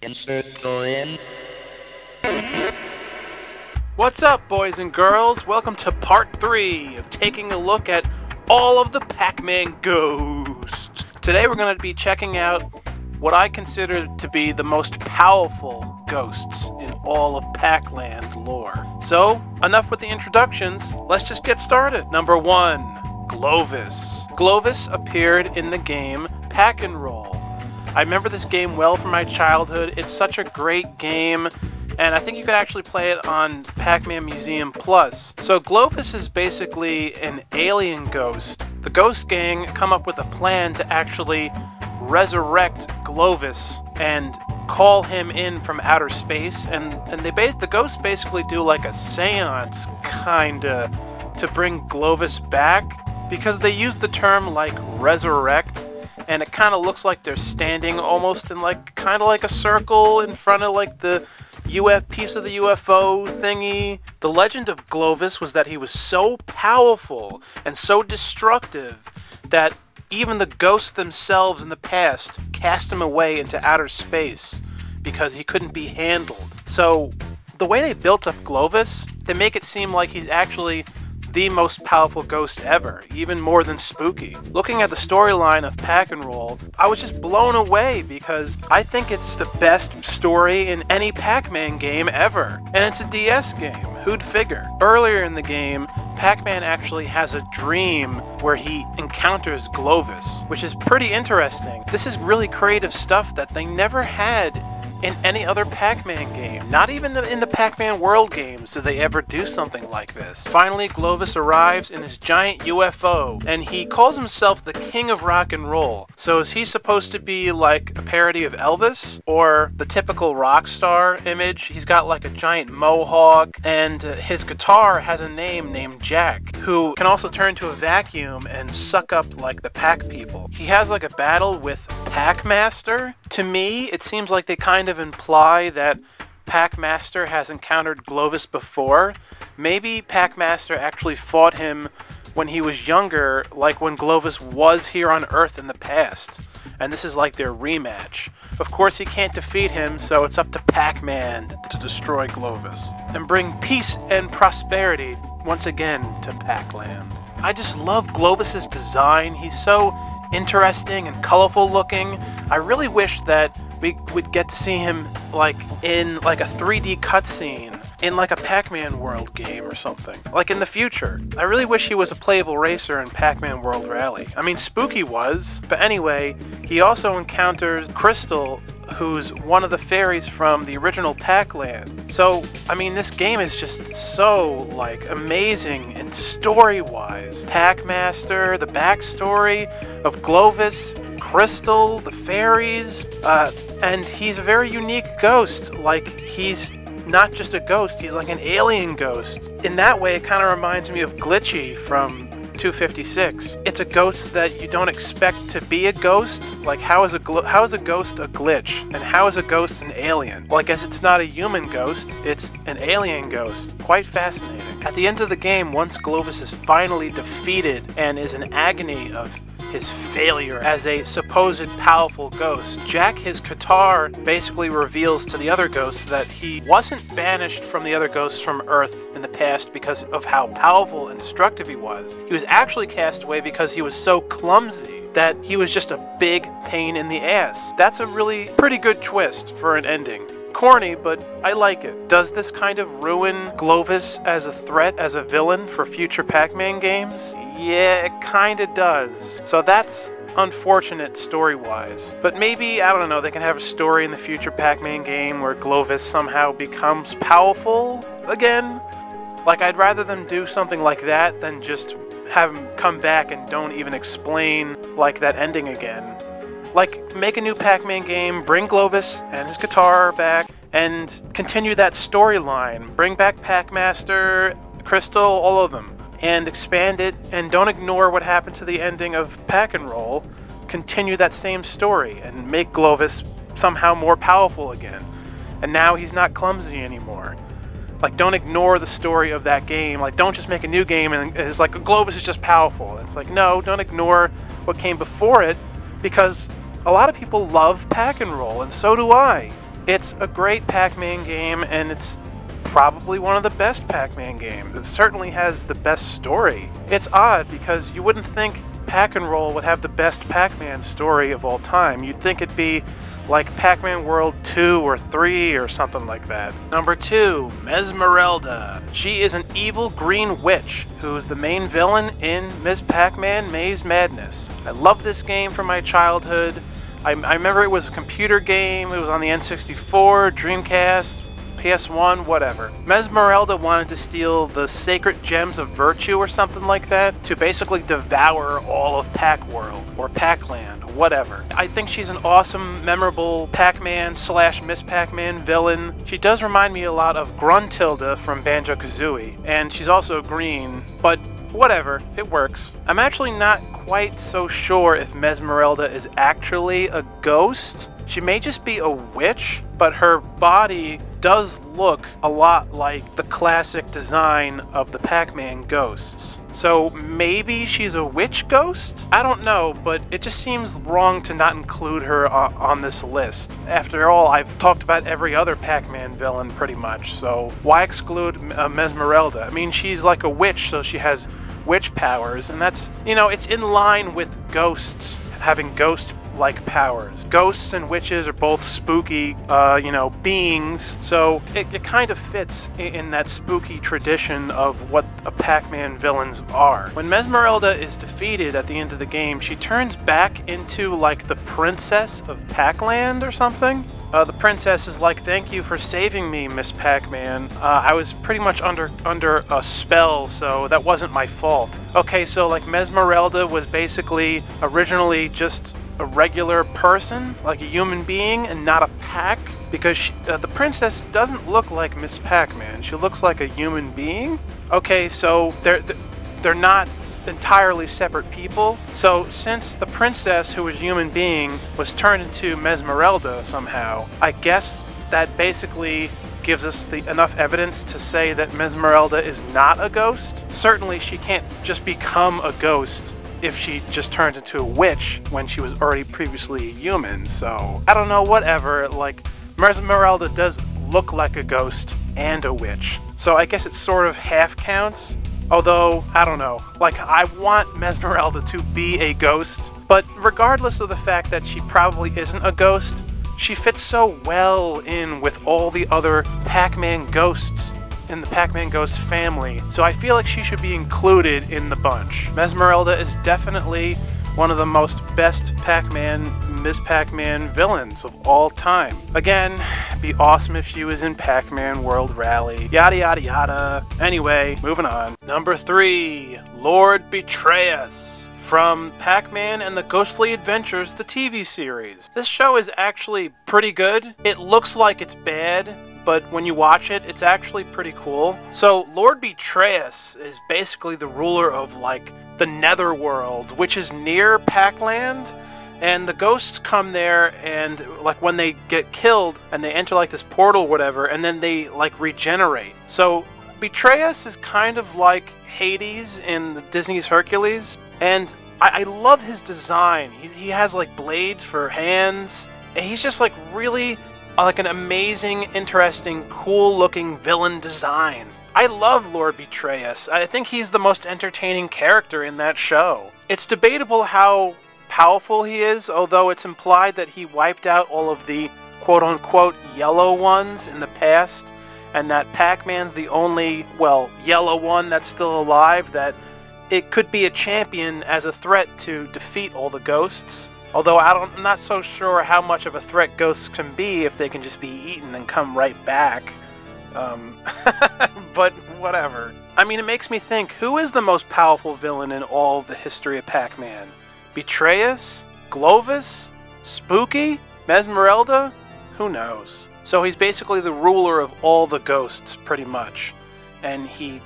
Insert coin. What's up, boys and girls? Welcome to part 3 of taking a look at all of the Pac-Man ghosts. Today we're going to be checking out what I consider to be the most powerful ghosts in all of Pac-Land lore. So, enough with the introductions, let's just get started. Number 1, Glovis. Glovis appeared in the game Pac-N-Roll. I remember this game well from my childhood. It's such a great game, and I think you could actually play it on Pac-Man Museum Plus. So Glovis is basically an alien ghost. The Ghost Gang come up with a plan to actually resurrect Glovis and call him in from outer space, and the ghosts basically do like a seance kinda to bring Glovis back, because they use the term like resurrect, and it kind of looks like they're standing almost in like kind of like a circle in front of like the piece of the UFO thingy. The legend of Glovis was that he was so powerful and so destructive that even the ghosts themselves in the past cast him away into outer space because he couldn't be handled. So the way they built up Glovis, they make it seem like he's actually the most powerful ghost ever, even more than Spooky. Looking at the storyline of Pac-N-Roll, I was just blown away because I think it's the best story in any Pac-Man game ever. And it's a DS game, who'd figure? Earlier in the game, Pac-Man actually has a dream where he encounters Glovis, which is pretty interesting. This is really creative stuff that they never had in any other Pac-Man game. Not even in the Pac-Man World games do they ever do something like this. Finally, Glovis arrives in his giant UFO, and he calls himself the King of Rock and Roll. So is he supposed to be like a parody of Elvis, or the typical rock star image? He's got like a giant mohawk, and his guitar has a name named Jack, who can also turn to a vacuum and suck up like the Pac people. He has like a battle with Pac-Master. To me, it seems like they kind of imply that Pac-Master has encountered Glovis before. Maybe Pac-Master actually fought him when he was younger, like when Glovis was here on Earth in the past. And this is like their rematch. Of course, he can't defeat him, so it's up to Pac-Man to destroy Glovis and bring peace and prosperity once again to Pac-Land. I just love Glovis's design. He's so interesting and colorful looking. I really wish that we would get to see him like in like a 3D cutscene in like a Pac-Man World game or something, like in the future. I really wish he was a playable racer in Pac-Man World Rally. I mean, Spooky was, but anyway, he also encounters Crystal, who's one of the fairies from the original Pac-Land. So, I mean, this game is just so, like, amazing and story-wise. Pac-Master, the backstory of Glovis, Crystal, the fairies, and he's a very unique ghost. Like, he's not just a ghost, he's like an alien ghost. In that way, it kind of reminds me of Glitchy from 256. It's a ghost that you don't expect to be a ghost. Like, how is a ghost a glitch? And how is a ghost an alien? Well, I guess it's not a human ghost, it's an alien ghost. Quite fascinating. At the end of the game, once Glovis is finally defeated and is in agony of his failure as a supposed powerful ghost, Jack, his guitar, basically reveals to the other ghosts that he wasn't banished from the other ghosts from Earth in the past because of how powerful and destructive he was. He was actually cast away because he was so clumsy that he was just a big pain in the ass. That's a really pretty good twist for an ending. Corny, but I like it. Does this kind of ruin Glovis as a threat, as a villain for future Pac-Man games? Yeah, it kinda does. So that's unfortunate story-wise. But maybe, I don't know, they can have a story in the future Pac-Man game where Glovis somehow becomes powerful again. Like, I'd rather them do something like that than just have him come back and don't even explain, like, that ending again. Like, make a new Pac-Man game, bring Glovis and his guitar back, and continue that storyline. Bring back Pac-Master, Crystal, all of them, and expand it, and don't ignore what happened to the ending of Pac-N-Roll. Continue that same story, and make Glovis somehow more powerful again. And now he's not clumsy anymore. Like, don't ignore the story of that game. Like, don't just make a new game and it's like, Glovis is just powerful. It's like, no, don't ignore what came before it, because a lot of people love Pac-N-Roll, and so do I. It's a great Pac-Man game, and it's probably one of the best Pac-Man games. It certainly has the best story. It's odd because you wouldn't think Pac-and-Roll would have the best Pac-Man story of all time. You'd think it'd be like Pac-Man World 2 or 3 or something like that. Number 2, Mesmerelda. She is an evil green witch who's the main villain in Ms. Pac-Man Maze Madness. I love this game from my childhood. I remember it was a computer game. It was on the N64, Dreamcast, PS1, whatever. Mesmerelda wanted to steal the sacred gems of virtue or something like that to basically devour all of Pac-World or Pac-Land, whatever. I think she's an awesome, memorable Pac-Man / Miss Pac-Man villain. She does remind me a lot of Gruntilda from Banjo-Kazooie, and she's also green, but whatever, it works. I'm actually not quite so sure if Mesmerelda is actually a ghost. She may just be a witch, but her body does look a lot like the classic design of the Pac-Man ghosts. So maybe she's a witch ghost? I don't know, but it just seems wrong to not include her on this list. After all, I've talked about every other Pac-Man villain pretty much, so why exclude Mesmerelda? I mean, she's like a witch, so she has witch powers, and that's, you know, it's in line with ghosts having ghost-like powers. Ghosts and witches are both spooky, beings, so it kind of fits in that spooky tradition of what a Pac-Man villains are. When Mesmerelda is defeated at the end of the game, she turns back into, like, the princess of Pac-Land or something. The princess is like, "Thank you for saving me, Miss Pac-Man. I was pretty much under a spell, so that wasn't my fault." Okay, so like Mesmerelda was basically originally just a regular person, like a human being, and not a pack, because the princess doesn't look like Miss Pac-Man. She looks like a human being. Okay, so they're not entirely separate people. So since the princess, who was a human being, was turned into Mesmerelda somehow, I guess that basically gives us enough evidence to say that Mesmerelda is not a ghost. Certainly she can't just become a ghost if she just turns into a witch when she was already previously a human. So I don't know, whatever. Like, Mesmerelda does look like a ghost and a witch, so I guess it sort of half counts. Although, I don't know, like, I want Mesmerelda to be a ghost, but regardless of the fact that she probably isn't a ghost, she fits so well in with all the other Pac-Man ghosts in the Pac-Man Ghost family, so I feel like she should be included in the bunch. Mesmerelda is definitely one of the most best Pac-Man, Miss Pac-Man villains of all time. Again, be awesome if she was in Pac-Man World Rally, yada yada yada. Anyway, moving on. Number 3, Lord Betrayus, from Pac-Man and the Ghostly Adventures, the TV series. This show is actually pretty good. It looks like it's bad, but when you watch it, it's actually pretty cool. So Lord Betrayus is basically the ruler of, like, the Netherworld, which is near Pac-Land, and the ghosts come there, and like when they get killed and they enter like this portal or whatever, and then they like regenerate. So Betrayus is kind of like Hades in the Disney's Hercules, and I love his design. He has like blades for hands, and he's just like really like an amazing, interesting, cool looking villain design. I love Lord Betrayus. I think he's the most entertaining character in that show. It's debatable how powerful he is, although it's implied that he wiped out all of the quote-unquote yellow ones in the past, and that Pac-Man's the only, well, yellow one that's still alive, that it could be a champion as a threat to defeat all the ghosts. Although I'm not so sure how much of a threat ghosts can be if they can just be eaten and come right back. But whatever. I mean, it makes me think, who is the most powerful villain in all of the history of Pac-Man? Betrayus? Glovis? Spooky? Mesmerelda? Who knows? So he's basically the ruler of all the ghosts, pretty much. And he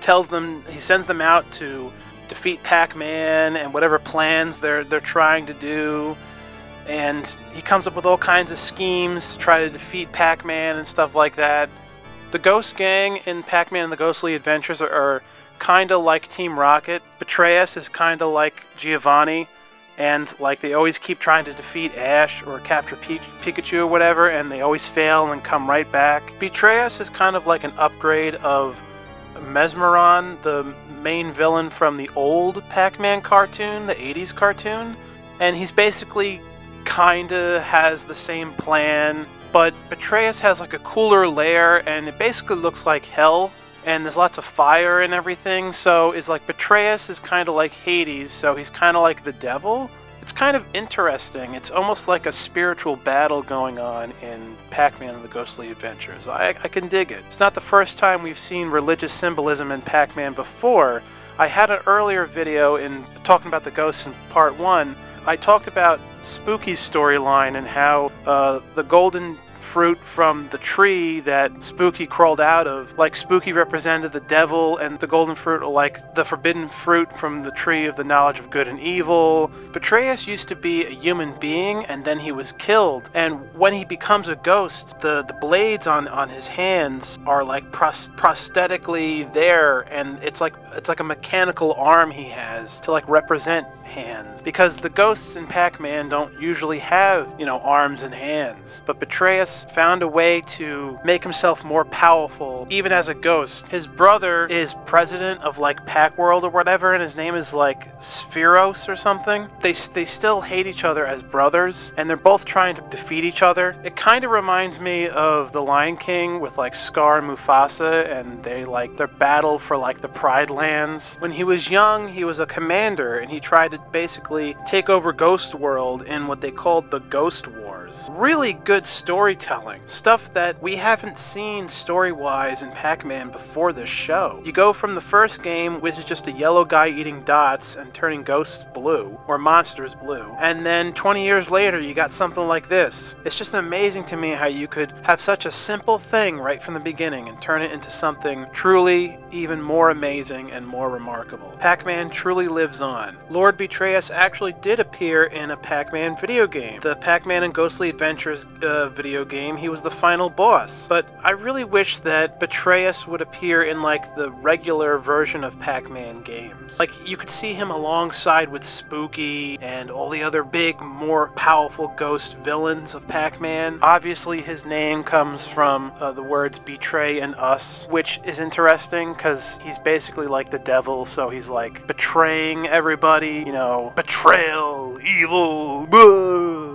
sends them out to defeat Pac-Man and whatever plans they're trying to do. And he comes up with all kinds of schemes to try to defeat Pac-Man and stuff like that. The Ghost Gang in Pac-Man and the Ghostly Adventures are kind of like Team Rocket. Betrayus is kind of like Giovanni, and like they always keep trying to defeat Ash or capture Pikachu or whatever, and they always fail and come right back. Betrayus is kind of like an upgrade of Mesmerelda, the main villain from the old Pac-Man cartoon, the 80s cartoon, and he's basically kinda has the same plan, but Betrayus has like a cooler lair, and it basically looks like hell, and there's lots of fire and everything, so it's like Betrayus is kind of like Hades, so he's kind of like the devil. It's kind of interesting. It's almost like a spiritual battle going on in Pac-Man and the Ghostly Adventures. I can dig it. It's not the first time we've seen religious symbolism in Pac-Man before. I had an earlier video in talking about the ghosts in part 1. I talked about Spooky's storyline and how the golden fruit from the tree that Spooky crawled out of, like Spooky represented the devil, and the golden fruit like the forbidden fruit from the tree of the knowledge of good and evil. Betrayus used to be a human being, and then he was killed, and when he becomes a ghost, the blades on his hands are like prosthetically there, and it's like a mechanical arm he has to like represent hands, because the ghosts in Pac-Man don't usually have, you know, arms and hands. But Betrayus found a way to make himself more powerful even as a ghost. His brother is president of like Pac-World or whatever, and his name is like Spheros or something. They still hate each other as brothers, and they're both trying to defeat each other. It kind of reminds me of The Lion King with like Scar and Mufasa, and their battle for like the Pride Lands. When he was young, he was a commander, and he tried to basically take over Ghost World in what they called the Ghost Wars. Really good storytelling. Stuff that we haven't seen story-wise in Pac-Man before this show. You go from the first game, which is just a yellow guy eating dots and turning ghosts blue, or monsters blue, and then 20 years later you got something like this. It's just amazing to me how you could have such a simple thing right from the beginning and turn it into something truly even more amazing and more remarkable. Pac-Man truly lives on. Lord Betrayus actually did appear in a Pac-Man video game. The Pac-Man and Ghostly Adventures video game, he was the final boss. But I really wish that Betrayus would appear in like the regular version of Pac-Man games. Like you could see him alongside with Spooky and all the other big, more powerful ghost villains of Pac-Man. Obviously his name comes from the words betray and us, which is interesting because he's basically like the devil, so he's like betraying everybody, you know, betrayal, evil.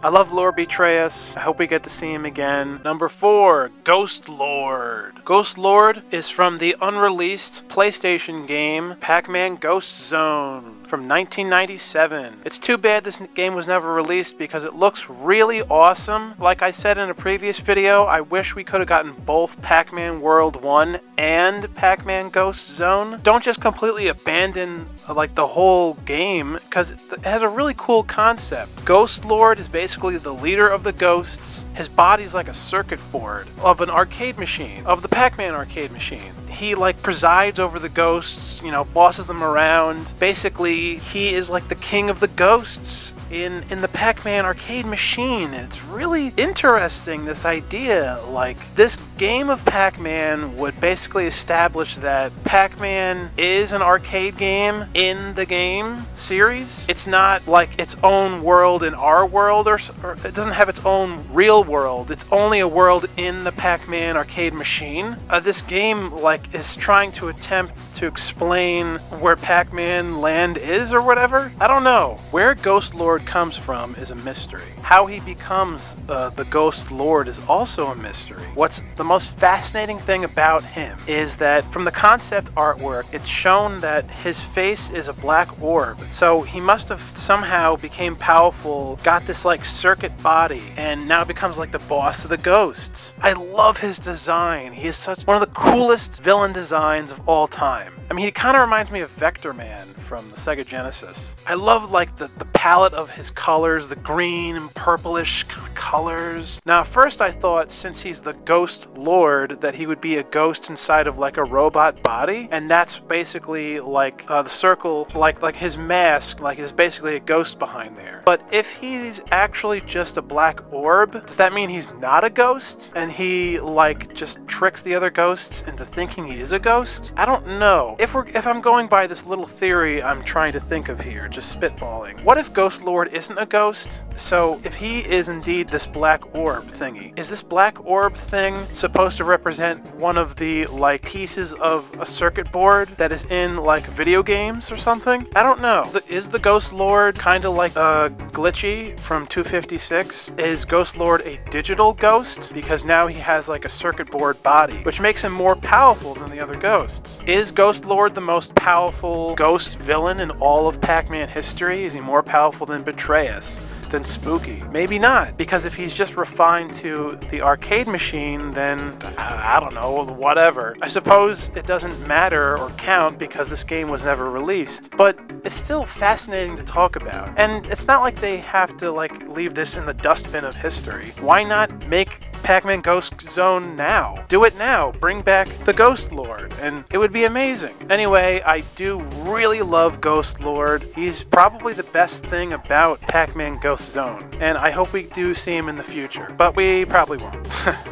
I love Lord Betrayus. I hope we get to see him again. Number 4, Ghost Lord. Ghost Lord is from the unreleased PlayStation game Pac-Man Ghost Zone from 1997. It's too bad this game was never released because it looks really awesome. Like I said in a previous video, I wish we could have gotten both Pac-Man World 1 and Pac-Man Ghost Zone. Don't just completely abandon like the whole game, because it has a really cool concept. Ghost Lord is basically the leader of the ghosts. His body's like a circuit board of an arcade machine, of the Pac-Man arcade machine. He like presides over the ghosts, you know, bosses them around. Basically, he is like the king of the ghosts in the Pac-Man arcade machine, and it's really interesting, this idea. Like, this game of Pac-Man would basically establish that Pac-Man is an arcade game in the game series. It's not like its own world in our world, or it doesn't have its own real world. It's only a world in the Pac-Man arcade machine. This game like is trying to attempt to explain where Pac-Man land is or whatever. I don't know. Where Ghost Lord comes from is a mystery. How he becomes the Ghost Lord is also a mystery. What's the most fascinating thing about him is that from the concept artwork, it's shown that his face is a black orb. So he must have somehow became powerful, got this like circuit body, and now becomes like the boss of the ghosts. I love his design. He is such one of the coolest villain designs of all time. I mean, he kind of reminds me of Vector Man from the Sega Genesis. I love like the palette of his colors, the green and purplish colors. Now, at first I thought since he's the Ghost Lord that he would be a ghost inside of like a robot body, and that's basically like the circle, like his mask, like is basically a ghost behind there. But if he's actually just a black orb, does that mean he's not a ghost? And he like just tricks the other ghosts into thinking he is a ghost? I don't know. If I'm going by this little theory I'm trying to think of here, just spitballing, what if Ghost Lord Lord isn't a ghost. So if he is indeed this black orb thingy, is this black orb thing supposed to represent one of the like pieces of a circuit board that is in like video games or something? I don't know. Is the Ghost Lord kind of like Glitchy from 256? Is Ghost Lord a digital ghost? Because now he has like a circuit board body, which makes him more powerful than the other ghosts. Is Ghost Lord the most powerful ghost villain in all of Pac-Man history? Is he more powerful than Betrayus? Than Spooky? Maybe not, because if he's just refined to the arcade machine, then I don't know, whatever. I suppose it doesn't matter or count because this game was never released, but it's still fascinating to talk about. And it's not like they have to like leave this in the dustbin of history. Why not make Pac-Man Ghost Zone now? Do it now. Bring back the Ghost Lord, and it would be amazing. Anyway, I do really love Ghost Lord. He's probably the best thing about Pac-Man Ghost Zone, and I hope we do see him in the future, but we probably won't.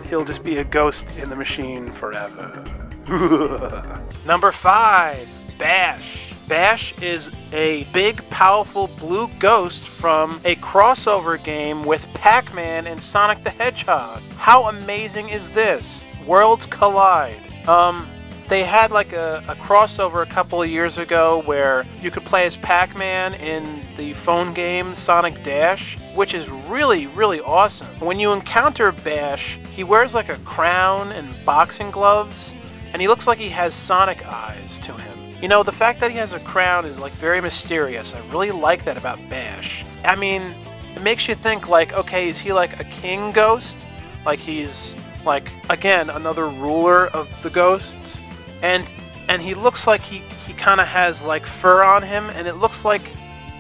He'll just be a ghost in the machine forever. Number 5, Bash. Bash is a big, powerful blue ghost from a crossover game with Pac-Man and Sonic the Hedgehog. How amazing is this? Worlds collide. They had like a crossover a couple of years ago where you could play as Pac-Man in the phone game Sonic Dash, which is really, really awesome. When you encounter Bash, he wears like a crown and boxing gloves, and he looks like he has Sonic eyes to him. You know, the fact that he has a crown is like very mysterious. I really like that about Bash. I mean, it makes you think like, okay, is he like a king ghost? Like he's like, again, another ruler of the ghosts? And he looks like he kind of has like fur on him, and it looks like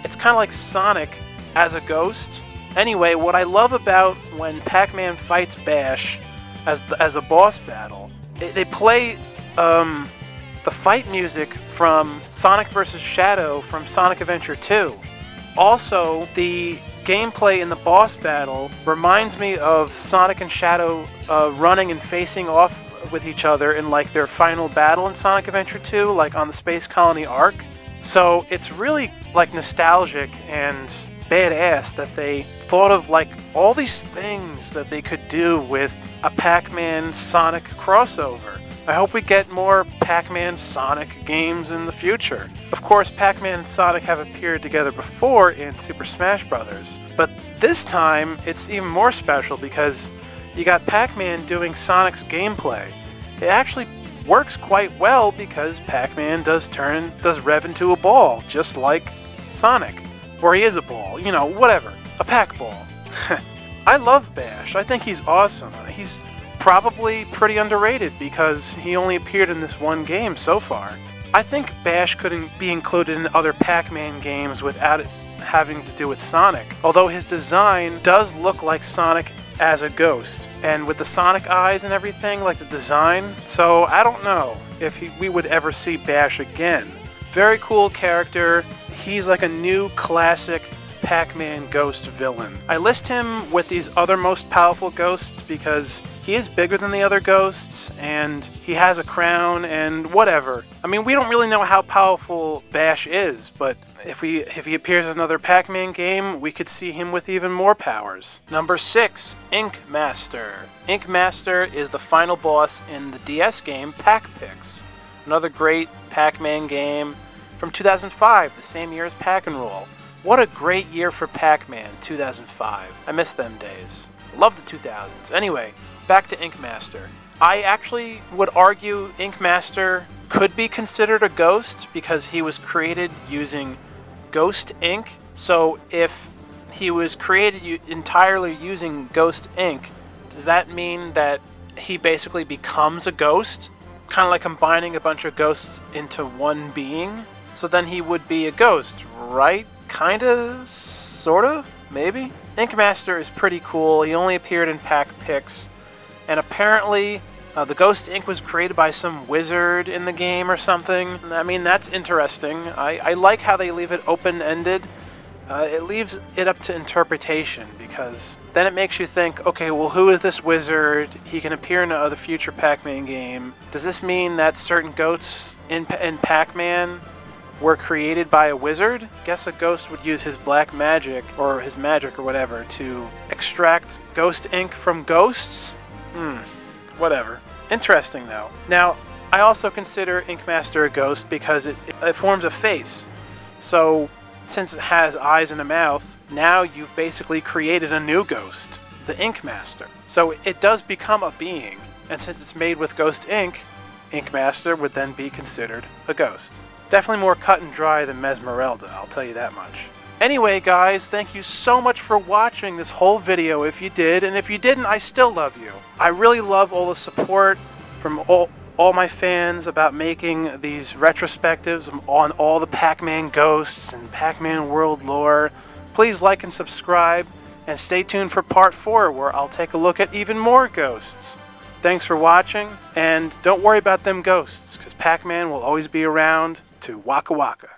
it's kind of like Sonic as a ghost. Anyway, what I love about when Pac-Man fights Bash as a boss battle, they play the fight music from Sonic vs. Shadow from Sonic Adventure 2. Also, the gameplay in the boss battle reminds me of Sonic and Shadow running and facing off with each other in like their final battle in Sonic Adventure 2, like on the Space Colony arc. So it's really like nostalgic and badass that they thought of like all these things that they could do with a Pac-Man Sonic crossover. I hope we get more Pac-Man Sonic games in the future. Of course, Pac-Man and Sonic have appeared together before in Super Smash Bros., but this time it's even more special because you got Pac-Man doing Sonic's gameplay. It actually works quite well because Pac-Man does rev into a ball, just like Sonic. Or he is a ball, you know, whatever. A Pac-Ball. I love Bash. I think he's awesome. He's probably pretty underrated because he only appeared in this one game so far. I think Bash couldn't be included in other Pac-Man games without it having to do with Sonic, although his design does look like Sonic as a ghost, and with the Sonic eyes and everything, like the design, so I don't know if we would ever see Bash again. Very cool character. He's like a new classic Pac-Man ghost villain. I list him with these other most powerful ghosts because he is bigger than the other ghosts, and he has a crown, and whatever. I mean, we don't really know how powerful Bash is, but if he appears in another Pac-Man game, we could see him with even more powers. Number 6, Ink Master. Ink Master is the final boss in the DS game Pac-Pix. Another great Pac-Man game from 2005, the same year as Pac-N-Roll. What a great year for Pac-Man, 2005. I miss them days. Love the 2000s. Anyway, back to Ink Master. I actually would argue Ink Master could be considered a ghost because he was created using ghost ink. So if he was created entirely using ghost ink, does that mean that he basically becomes a ghost? Kind of like combining a bunch of ghosts into one being? So then he would be a ghost, right? Kinda? Sorta? Maybe? Ink Master is pretty cool. He only appeared in Pac-Pix. And apparently, the ghost ink was created by some wizard in the game or something. I mean, that's interesting. I like how they leave it open-ended. It leaves it up to interpretation, because then it makes you think, okay, well, who is this wizard? He can appear in another future Pac-Man game. Does this mean that certain ghosts in Pac-Man were created by a wizard. Guess a ghost would use his black magic, or his magic or whatever, to extract ghost ink from ghosts? Whatever. Interesting though. Now, I also consider Ink Master a ghost because it forms a face. So, since it has eyes and a mouth, now you've basically created a new ghost, the Ink Master. So it does become a being, and since it's made with ghost ink, Ink Master would then be considered a ghost. Definitely more cut and dry than Mesmerelda, I'll tell you that much. Anyway guys, thank you so much for watching this whole video if you did, and if you didn't, I still love you. I really love all the support from all my fans about making these retrospectives on all the Pac-Man ghosts and Pac-Man world lore. Please like and subscribe, and stay tuned for part 4 where I'll take a look at even more ghosts. Thanks for watching, and don't worry about them ghosts, because Pac-Man will always be around to waka waka.